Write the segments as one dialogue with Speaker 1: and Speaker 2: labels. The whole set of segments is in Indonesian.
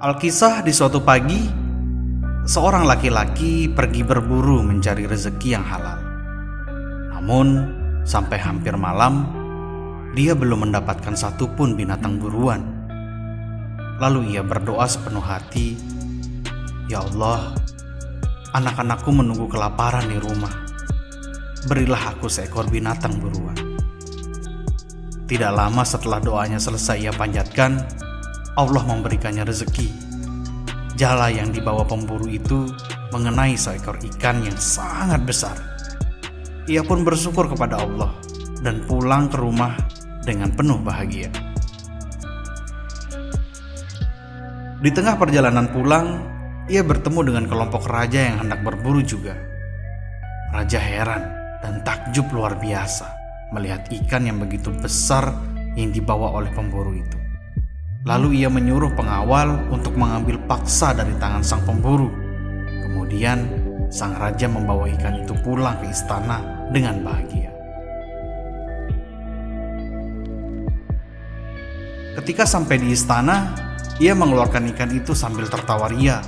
Speaker 1: Alkisah di suatu pagi, seorang laki-laki pergi berburu mencari rezeki yang halal. Namun, sampai hampir malam, dia belum mendapatkan satupun binatang buruan. Lalu ia berdoa sepenuh hati, "Ya Allah, anak-anakku menunggu kelaparan di rumah. Berilah aku seekor binatang buruan." Tidak lama setelah doanya selesai ia panjatkan, Allah memberikannya rezeki. Jala yang dibawa pemburu itu mengenai seekor ikan yang sangat besar. Ia pun bersyukur kepada Allah dan pulang ke rumah dengan penuh bahagia. Di tengah perjalanan pulang, ia bertemu dengan kelompok raja yang hendak berburu juga. Raja heran dan takjub luar biasa melihat ikan yang begitu besar yang dibawa oleh pemburu itu. Lalu ia menyuruh pengawal untuk mengambil paksa dari tangan sang pemburu. Kemudian sang raja membawa ikan itu pulang ke istana dengan bahagia. Ketika sampai di istana, ia mengeluarkan ikan itu sambil tertawa ria.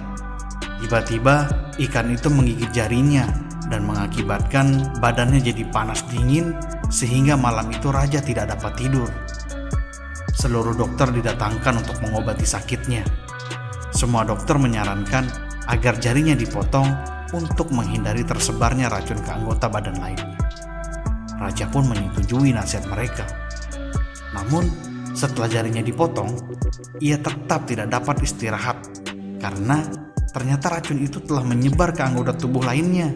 Speaker 1: Tiba-tiba ikan itu menggigit jarinya dan mengakibatkan badannya jadi panas dingin sehingga malam itu raja tidak dapat tidur. Seluruh dokter didatangkan untuk mengobati sakitnya. Semua dokter menyarankan agar jarinya dipotong untuk menghindari tersebarnya racun ke anggota badan lainnya. Raja pun menyetujui nasihat mereka. Namun, setelah jarinya dipotong, ia tetap tidak dapat istirahat karena ternyata racun itu telah menyebar ke anggota tubuh lainnya.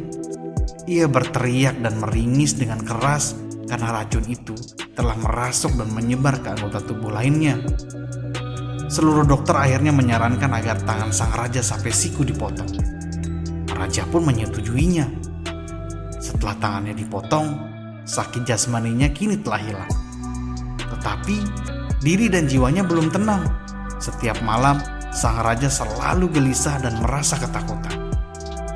Speaker 1: Ia berteriak dan meringis dengan keras karena racun itu telah merasuk dan menyebar ke anggota tubuh lainnya. Seluruh dokter akhirnya menyarankan agar tangan sang raja sampai siku dipotong. Raja pun menyetujuinya. Setelah tangannya dipotong, sakit jasmaninya kini telah hilang. Tetapi diri dan jiwanya belum tenang. Setiap malam, sang raja selalu gelisah dan merasa ketakutan.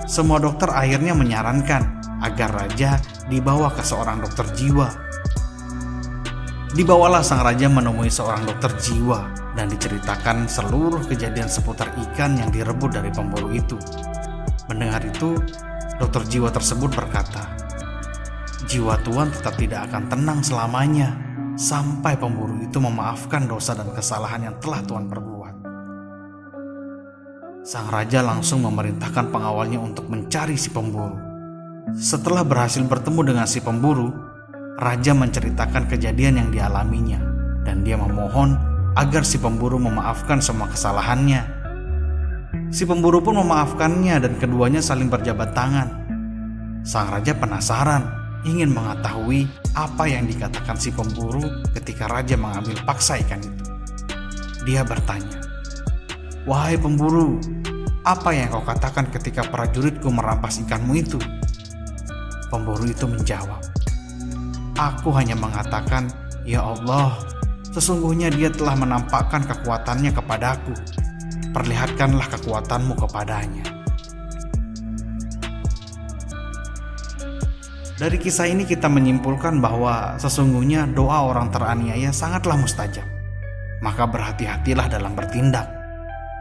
Speaker 1: Semua dokter akhirnya menyarankan agar raja dibawa ke seorang dokter jiwa. Dibawalah sang raja menemui seorang dokter jiwa dan diceritakan seluruh kejadian seputar ikan yang direbut dari pemburu itu. Mendengar itu, dokter jiwa tersebut berkata, "Jiwa Tuan tetap tidak akan tenang selamanya sampai pemburu itu memaafkan dosa dan kesalahan yang telah Tuan perbuat." Sang raja langsung memerintahkan pengawalnya untuk mencari si pemburu. Setelah berhasil bertemu dengan si pemburu, raja menceritakan kejadian yang dialaminya dan dia memohon agar si pemburu memaafkan semua kesalahannya. Si pemburu pun memaafkannya dan keduanya saling berjabat tangan. Sang raja penasaran, ingin mengetahui apa yang dikatakan si pemburu ketika raja mengambil paksa ikan itu. Dia bertanya, "Wahai pemburu, apa yang kau katakan ketika prajuritku merampas ikanmu itu?" Pemburu itu menjawab, "Aku hanya mengatakan, ya Allah, sesungguhnya dia telah menampakkan kekuatannya kepadaku. Perlihatkanlah kekuatanmu kepadanya." Dari kisah ini kita menyimpulkan bahwa sesungguhnya doa orang teraniaya sangatlah mustajab. Maka berhati-hatilah dalam bertindak.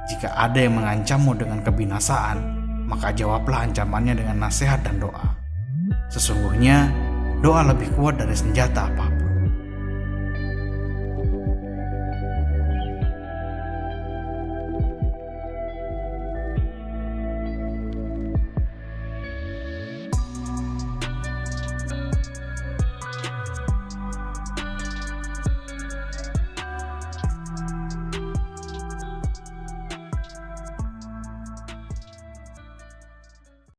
Speaker 1: Jika ada yang mengancammu dengan kebinasaan, maka jawablah ancamannya dengan nasihat dan doa. Sesungguhnya doa lebih kuat dari senjata apapun.